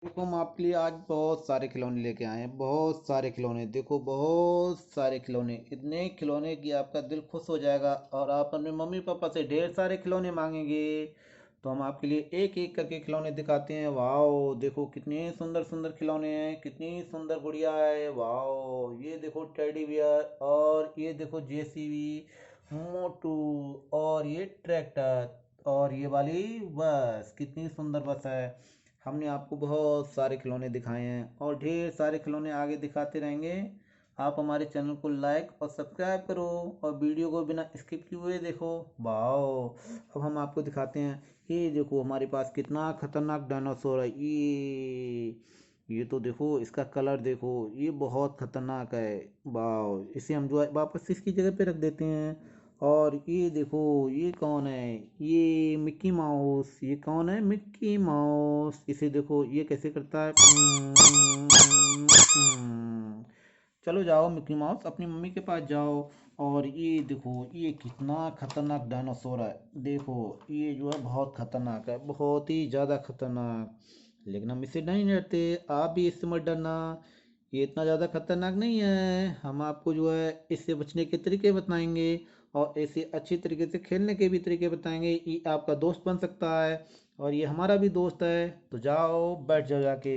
देखो हम आपके लिए आज बहुत सारे खिलौने लेके आए हैं। बहुत सारे खिलौने, देखो बहुत सारे खिलौने, इतने खिलौने कि आपका दिल खुश हो जाएगा और आप अपने मम्मी पापा से ढेर सारे खिलौने मांगेंगे। तो हम आपके लिए एक एक करके खिलौने दिखाते हैं। वाओ, देखो कितने सुंदर सुंदर खिलौने हैं, कितनी सुंदर गुड़िया है। वाओ, ये देखो टेडी बियर, और ये देखो जेसीबी, मोटू, और ये ट्रैक्टर, और ये वाली बस, कितनी सुंदर बस है। हमने आपको बहुत सारे खिलौने दिखाए हैं और ढेर सारे खिलौने आगे दिखाते रहेंगे। आप हमारे चैनल को लाइक और सब्सक्राइब करो और वीडियो को बिना स्किप किए हुए देखो। वाओ, अब हम आपको दिखाते हैं। ये देखो हमारे पास कितना खतरनाक डायनासोर है। ये तो देखो, इसका कलर देखो, ये बहुत खतरनाक है। वाओ, इसे हम जो है वापस इसकी जगह पे रख देते हैं। और ये देखो, ये कौन है? ये मिक्की माउस। ये कौन है? Mickey mouse. इसे देखो, ये कैसे करता है। चलो जाओ मिक्की माउस, अपनी मम्मी के पास जाओ। और ये देखो, ये कितना खतरनाक डायनासोर है। देखो, ये जो है बहुत खतरनाक है, बहुत ही ज़्यादा खतरनाक। लेकिन हम इससे नहीं डरते, आप भी इससे मत डरना। ये इतना ज़्यादा खतरनाक नहीं है। हम आपको जो है इससे बचने के तरीके बताएंगे और ऐसे अच्छी तरीके से खेलने के भी तरीके बताएंगे। ये आपका दोस्त बन सकता है और ये हमारा भी दोस्त है। तो जाओ बैठ जाओ जाके।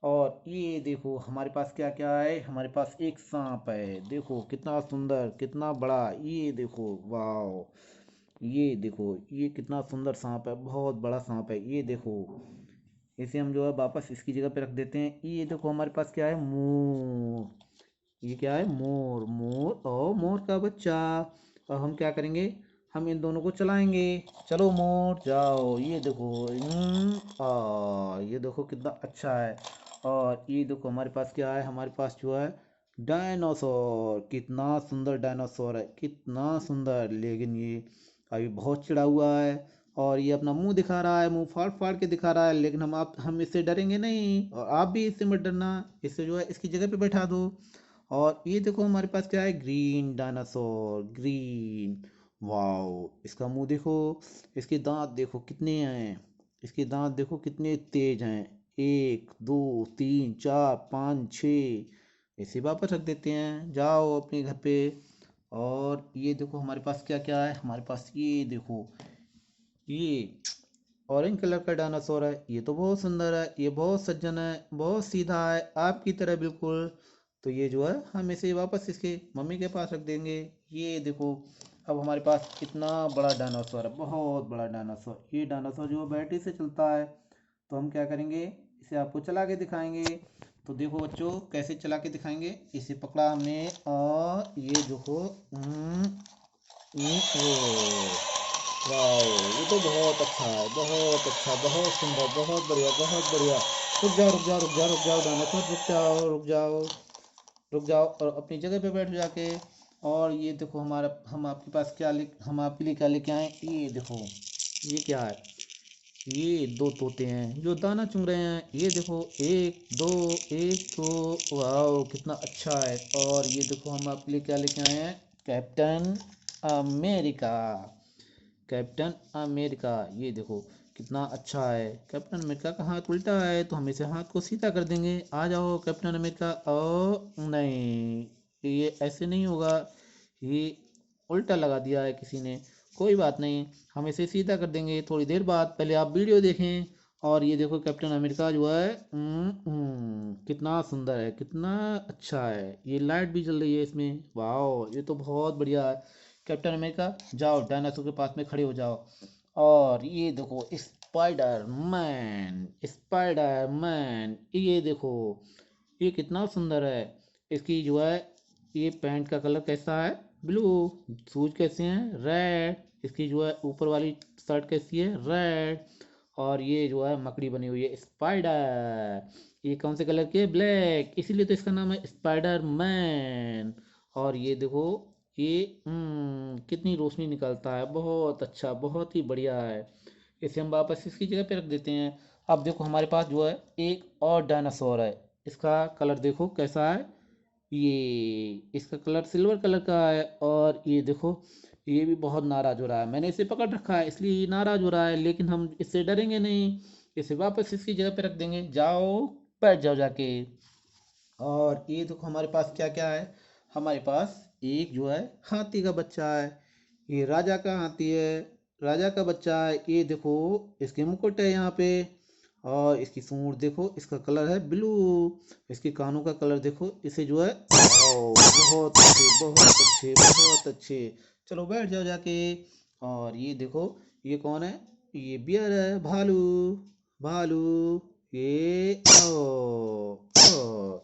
और ये देखो हमारे पास क्या क्या है। हमारे पास एक सांप है, देखो कितना सुंदर, कितना बड़ा। ये देखो, वाह, ये देखो, ये कितना सुंदर सांप है, बहुत बड़ा सांप है। ये देखो, इसे हम जो है वापस इसकी जगह पे रख देते हैं। ये देखो हमारे पास क्या है, मोर। ये क्या है? मोर। मोर और मोर का बच्चा। और हम क्या करेंगे, हम इन दोनों को चलाएंगे। चलो मोर जाओ। ये देखो, ये देखो कितना अच्छा है। और ये देखो हमारे पास क्या है, हमारे पास जो है डायनासोर। कितना सुंदर डायनासोर है, कितना सुंदर। लेकिन ये अभी बहुत चिढ़ा हुआ है और ये अपना मुंह दिखा रहा है, मुंह फाड़ फाड़ के दिखा रहा है। लेकिन हम इससे डरेंगे नहीं और आप भी इससे मत डरना। इससे जो है इसकी जगह पे बैठा दो। और ये देखो हमारे पास क्या है, ग्रीन डायनासोर, ग्रीन। वाओ, इसका मुंह देखो, इसके दांत देखो कितने हैं। इसके दांत देखो कितने तेज हैं। एक, दो, तीन, चार, पाँच, छ। इसे वापस रख देते हैं, जाओ अपने घर पे। और ये देखो हमारे पास क्या क्या है। हमारे पास ये देखो, ये ऑरेंज कलर का डायनासोर है। ये तो बहुत सुंदर है, ये बहुत सज्जन है, बहुत सीधा है, आपकी तरह बिल्कुल। तो ये जो है हम इसे वापस इसके मम्मी के पास रख देंगे। ये देखो, अब हमारे पास कितना बड़ा डायनासोर है, बहुत बड़ा डायनासोर। ये डायनासोर जो है बैटरी से चलता है। तो हम क्या करेंगे, इसे आपको चला के दिखाएंगे। तो देखो बच्चों, कैसे चला के दिखाएंगे। इसे पकड़ा हमने और ये देखो, ओ, वाओ, ये तो बहुत अच्छा है, बहुत अच्छा, बहुत सुंदर, बहुत बढ़िया, बहुत बढ़िया। रुक जाओ रुक जाओ रुक जाओ रुक जाओ डायनासोर, रुक जाओ रुक जाओ रुक जाओ और अपनी जगह पे बैठ जाके। और ये देखो हमारा, हम आपके लिए क्या लेके आए। ये देखो, ये क्या है। ये दो तोते हैं जो दाना चुन रहे हैं। ये देखो, एक दो, एक दो। वाओ, कितना अच्छा है। और ये देखो हम आपके लिए क्या लेके आए हैं, कैप्टन अमेरिका। कैप्टन अमेरिका, ये देखो कितना अच्छा है। कैप्टन अमेरिका का हाथ उल्टा है तो हम इसे हाथ को सीधा कर देंगे। आ जाओ कैप्टन अमेरिका। ओ नहीं, ये ऐसे नहीं होगा, ये उल्टा लगा दिया है किसी ने। कोई बात नहीं, हम इसे सीधा कर देंगे थोड़ी देर बाद। पहले आप वीडियो देखें। और ये देखो कैप्टन अमेरिका जो है, कितना सुंदर है, कितना अच्छा है। ये लाइट भी जल रही है इसमें। वाह, ये तो बहुत बढ़िया है। कैप्टन अमेरिका, जाओ डायनासोर के पास में खड़े हो जाओ। और ये देखो स्पाइडर मैन, स्पाइडर मैन, ये देखो, ये कितना सुंदर है। इसकी जो है, ये पैंट का कलर कैसा है, ब्लू। शूज कैसे हैं, रेड। इसकी जो है ऊपर वाली शर्ट कैसी है, रेड। और ये जो है मकड़ी बनी हुई है, स्पाइडर। ये कौन से कलर की है, ब्लैक। इसीलिए तो इसका नाम है स्पाइडर मैन। और ये देखो, ये कितनी रोशनी निकालता है, बहुत अच्छा, बहुत ही बढ़िया है। इसे हम वापस इसकी जगह पे रख देते हैं। अब देखो हमारे पास जो है एक और डायनासोर है। इसका कलर देखो कैसा है। ये इसका कलर सिल्वर कलर का है। और ये देखो, ये भी बहुत नाराज हो रहा है। मैंने इसे पकड़ रखा है इसलिए ये नाराज हो रहा है, लेकिन हम इससे डरेंगे नहीं। इसे वापस इसकी जगह पे रख देंगे। जाओ बैठ जाओ जाके। और ये देखो हमारे पास क्या क्या है। हमारे पास एक जो है हाथी का बच्चा है। ये राजा का हाथी है, राजा का बच्चा है। ये देखो इसके मुकुट है यहाँ पे। और इसकी सूंड देखो, इसका कलर है ब्लू। इसके कानों का कलर देखो, इसे जो है वाओ, बहुत अच्छे बहुत अच्छे बहुत अच्छे। चलो बैठ जाओ जाके। और ये देखो ये कौन है, ये बियर है, भालू भालू। ये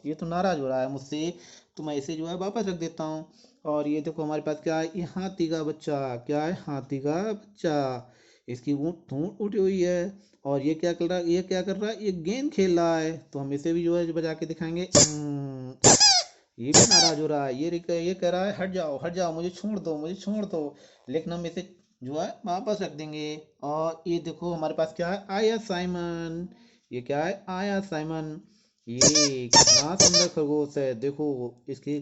ये तो नाराज हो रहा है मुझसे, तो मैं इसे जो है वापस रख देता हूँ। और ये देखो हमारे पास क्या है, ये हाथी का बच्चा। क्या है, हाथी का बच्चा। इसकी सूंड उठी हुई है। और ये क्या कर रहा है, ये क्या कर रहा है, ये गेंद खेल रहा है। तो हम इसे भी जो है बजा के दिखाएंगे। ये भी नाराज हो रहा है, ये कह रहा है हट जाओ, मुझे छोड़ दो, मुझे छोड़ दो। लेकिन हम इसे जो है वापस रख देंगे। और ये देखो हमारे पास क्या है, आया साइमन। ये क्या है, आया साइमन। ये कितना सुंदर खरगोश है, देखो इसके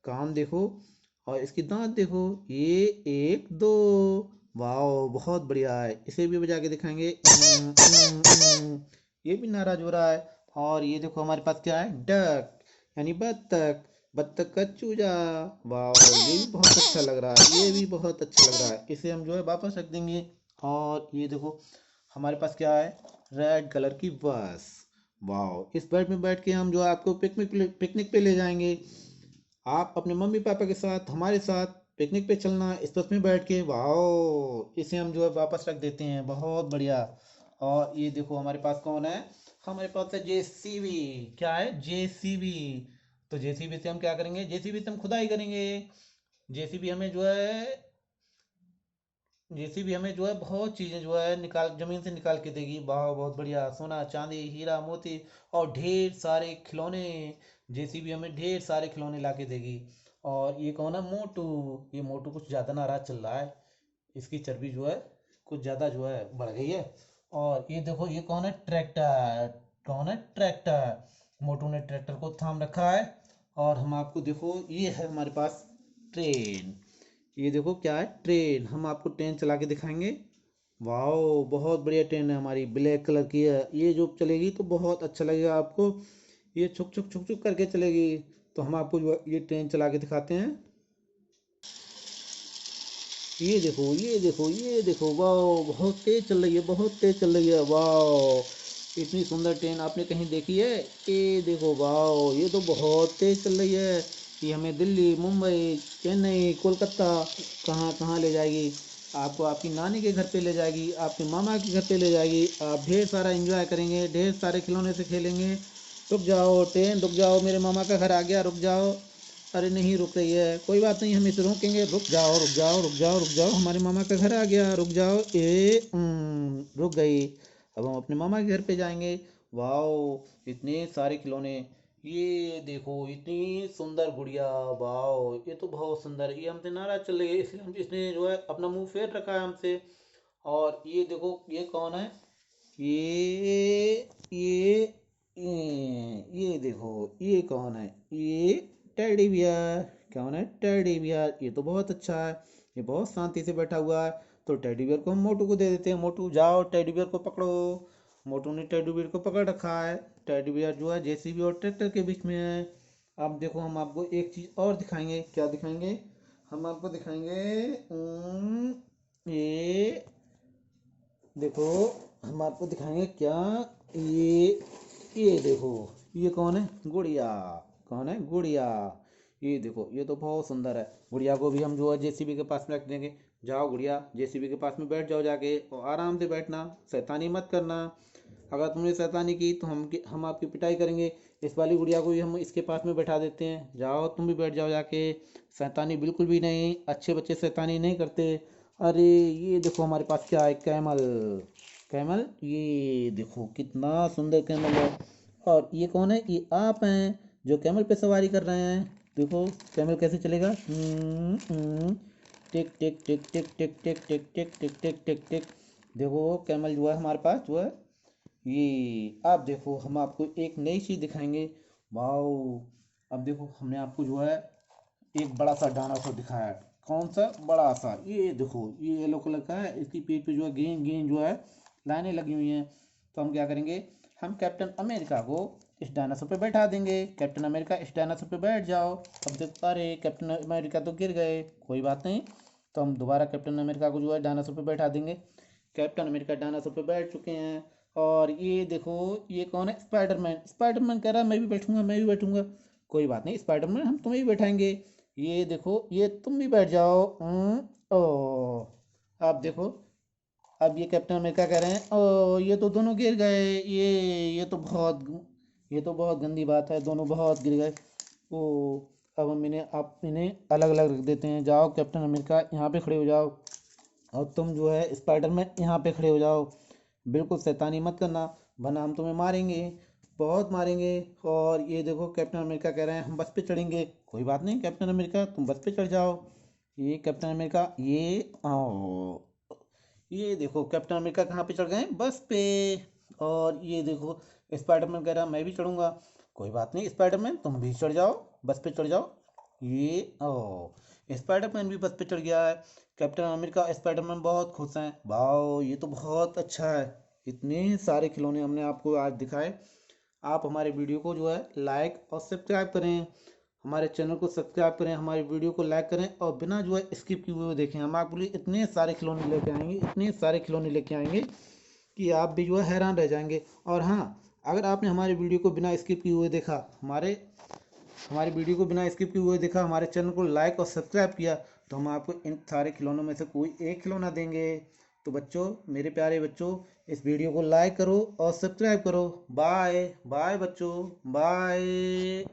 कान देखो और इसकी दांत देखो। ये एक दो, वाओ बहुत बढ़िया है। इसे भी बजा के दिखाएंगे। ये भी नाराज हो रहा है। और ये देखो हमारे पास क्या है, डक यानी बत्तख। बत्तख का चूजा। वाह, ये भी बहुत अच्छा लग रहा है, ये भी बहुत अच्छा लग रहा है। इसे हम जो है वापस रख देंगे। और ये देखो हमारे पास क्या है, रेड कलर की बस। वाह, इस बस में बैठ के हम जो है आपको पिकनिक पे ले जाएंगे। आप अपने मम्मी पापा के साथ हमारे साथ पिकनिक पे चलना इस बस में बैठ के। वाह, इसे हम जो है वापस रख देते हैं, बहुत बढ़िया। और ये देखो हमारे पास कौन है, हमारे पास है जेसीबी। क्या है, जेसीबी। तो जेसीबी से हम क्या करेंगे, जेसीबी से हम खुदाई करेंगे। जेसीबी हमें जो है जेसीबी हमें जो है बहुत चीजें जो है निकाल, जमीन से निकाल के देगी। वाह बहुत बढ़िया, सोना चांदी हीरा मोती और ढेर सारे खिलौने। जेसीबी हमें ढेर सारे खिलौने ला के देगी। और ये कौन है, मोटू। ये मोटू कुछ ज्यादा नाराज चल रहा है, इसकी चर्बी जो है कुछ ज्यादा जो है बढ़ गई है। और ये देखो ये कौन है, ट्रैक्टर। कौन है, ट्रैक्टर। मोटू ने ट्रैक्टर को थाम रखा है। और हम आपको देखो ये है हमारे पास ट्रेन। ये देखो क्या है, ट्रेन। हम आपको ट्रेन चला के दिखाएंगे। वाओ बहुत बढ़िया ट्रेन है हमारी, ब्लैक कलर की है। ये जो चलेगी तो बहुत अच्छा लगेगा आपको। ये छुक छुक छुक छुक करके चलेगी। तो हम आपको जो है ये ट्रेन चला के दिखाते हैं। ये देखो ये देखो ये देखो, वाह बहुत तेज चल रही है, बहुत तेज चल रही है। वाह, इतनी सुंदर ट्रेन आपने कहीं देखी है। ये देखो वाह, ये तो बहुत तेज चल रही है। ये हमें दिल्ली, मुंबई, चेन्नई, कोलकाता, कहाँ कहाँ ले जाएगी। आपको आपकी नानी के घर पे ले जाएगी, आपके मामा के घर पे ले जाएगी। आप ढेर सारा एंजॉय करेंगे, ढेर सारे खिलौने से खेलेंगे। रुक जाओ ट्रेन, रुक जाओ, मेरे मामा का घर आ गया, रुक जाओ। अरे नहीं रुक रही है, कोई बात नहीं, हम इसे रोकेंगे। रुक जाओ रुक जाओ रुक जाओ रुक जाओ, हमारे मामा का घर आ गया, रुक जाओ। रुक गई। अब हम अपने मामा के घर पे जाएंगे। वाओ, इतने सारे खिलौने। ये देखो इतनी सुंदर गुड़िया। वाओ, ये तो बहुत सुंदर है। ये हमसे नाराज चल रही है, इसलिए हम इसने जो है अपना मुंह फेर रखा है हमसे। और ये देखो ये कौन है, ये ये देखो ये कौन है, ये टेडी बियर। कौन है, टेडी बियर। ये तो बहुत अच्छा है, ये बहुत शांति से बैठा हुआ है। तो टेडी बियर को हम मोटू को दे देते हैं। मोटू जाओ टेडी बियर को पकड़ो। मोटू ने टेडी बियर को पकड़ रखा है। टेडी बियर जो है जेसीबी और ट्रैक्टर के बीच में है। अब देखो हम आपको एक चीज और दिखाएंगे। क्या दिखाएंगे, हम आपको दिखाएंगे। ये देखो हम आपको दिखाएंगे क्या, ये ये देखो ये कौन है, गुड़िया। कौन है, गुड़िया। ये देखो ये तो बहुत सुंदर है। गुड़िया को भी हम जो है जेसीबी के पास में रख देंगे। जाओ गुड़िया, जेसीबी के पास में बैठ जाओ जाके, और आराम से बैठना, शैतानी मत करना। अगर तुमने शैतानी की तो हम आपकी पिटाई करेंगे। इस वाली गुड़िया को भी हम इसके पास में बैठा देते हैं। जाओ तुम भी बैठ जाओ जाके। शैतानी बिल्कुल भी नहीं, अच्छे बच्चे शैतानी नहीं करते। अरे ये देखो हमारे पास क्या है, कैमल। कैमल, ये देखो कितना सुंदर कैमल है। और ये कौन है, ये आप हैं जो कैमल पे सवारी कर रहे हैं। देखो कैमल कैसे चलेगा। टिक टिक टिक टिक टिक टिक टिक टिक टिक टिक टिक टिक। देखो कैमल जो है हमारे पास जो है, ये आप देखो हम आपको एक नई चीज दिखाएंगे। वाओ, अब देखो हमने आपको जो है एक बड़ा सा डायनासोर दिखाया है। कौन सा, बड़ा सा। ये देखो ये येलो कलर का है, इसकी पीठ पे जो है ग्रीन ग्रीन जो है लाइनें लगी हुई हैं। तो हम क्या करेंगे, हम कैप्टन अमेरिका को इस डायनासोर पे बैठा देंगे। कैप्टन अमेरिका इस डायनासोर पे बैठ जाओ। अब देखो, अरे कैप्टन अमेरिका तो गिर गए, कोई बात नहीं। तो हम दोबारा कैप्टन अमेरिका को जो है डायनासोर पे बैठा देंगे। कैप्टन अमेरिका डायनासोर पे बैठ चुके हैं। और ये देखो, ये कौन है, स्पाइडरमैन। स्पाइडरमैन कह रहा है मैं भी बैठूंगा, मैं भी बैठूंगा। कोई बात नहीं स्पाइडरमैन, हम तुम्हें भी बैठाएंगे। ये देखो, ये तुम भी बैठ जाओ। ओ, अब देखो, अब ये कैप्टन अमेरिका कह रहे हैं ओ ये तो दोनों गिर गए, ये तो बहुत गंदी बात है, दोनों बहुत गिर गए। ओ, अब हम इन्हें, आप इन्हें अलग अलग रख देते हैं। जाओ कैप्टन अमेरिका यहाँ पे खड़े हो जाओ, और तुम जो है स्पाइडरमैन यहाँ पे खड़े हो जाओ। बिल्कुल शैतानी मत करना, वरना हम तुम्हें मारेंगे, बहुत मारेंगे। और ये देखो कैप्टन अमेरिका कह रहे हैं हम बस पे चढ़ेंगे। कोई बात नहीं कैप्टन अमेरिका, तुम बस पे चढ़ जाओ। ये कैप्टन अमेरिका, ये आओ, ये देखो कैप्टन अमेरिका कहाँ पे चढ़ गए, बस पे। और ये देखो स्पाइडरमैन कह रहा मैं भी चढ़ूंगा। कोई बात नहीं स्पाइडरमैन, तुम भी चढ़ जाओ, बस पे चढ़ जाओ। ये ओ, स्पाइडरमैन भी बस पे चढ़ गया है। कैप्टन अमेरिका और स्पाइडरमैन बहुत खुश हैं। वाओ, ये तो बहुत अच्छा है। इतने सारे खिलौने हमने आपको आज दिखाए। आप हमारे वीडियो को जो है लाइक और सब्सक्राइब करें, हमारे चैनल को सब्सक्राइब करें, हमारे वीडियो को लाइक करें, और बिना जो है स्किप किए हुए देखें। हम आपके लिए इतने सारे खिलौने लेके आएंगे, इतने सारे खिलौने लेके आएंगे कि आप भी जो है हैरान रह जाएंगे। और हाँ, अगर आपने हमारे वीडियो को बिना स्किप किए हुए देखा, हमारी वीडियो को बिना स्किप किए हुए देखा, हमारे चैनल को लाइक और सब्सक्राइब किया, तो हम आपको इन सारे खिलौनों में से कोई एक खिलौना देंगे। तो बच्चों, मेरे प्यारे बच्चों, इस वीडियो को लाइक करो और सब्सक्राइब करो। बाय बाय बच्चों, बाय।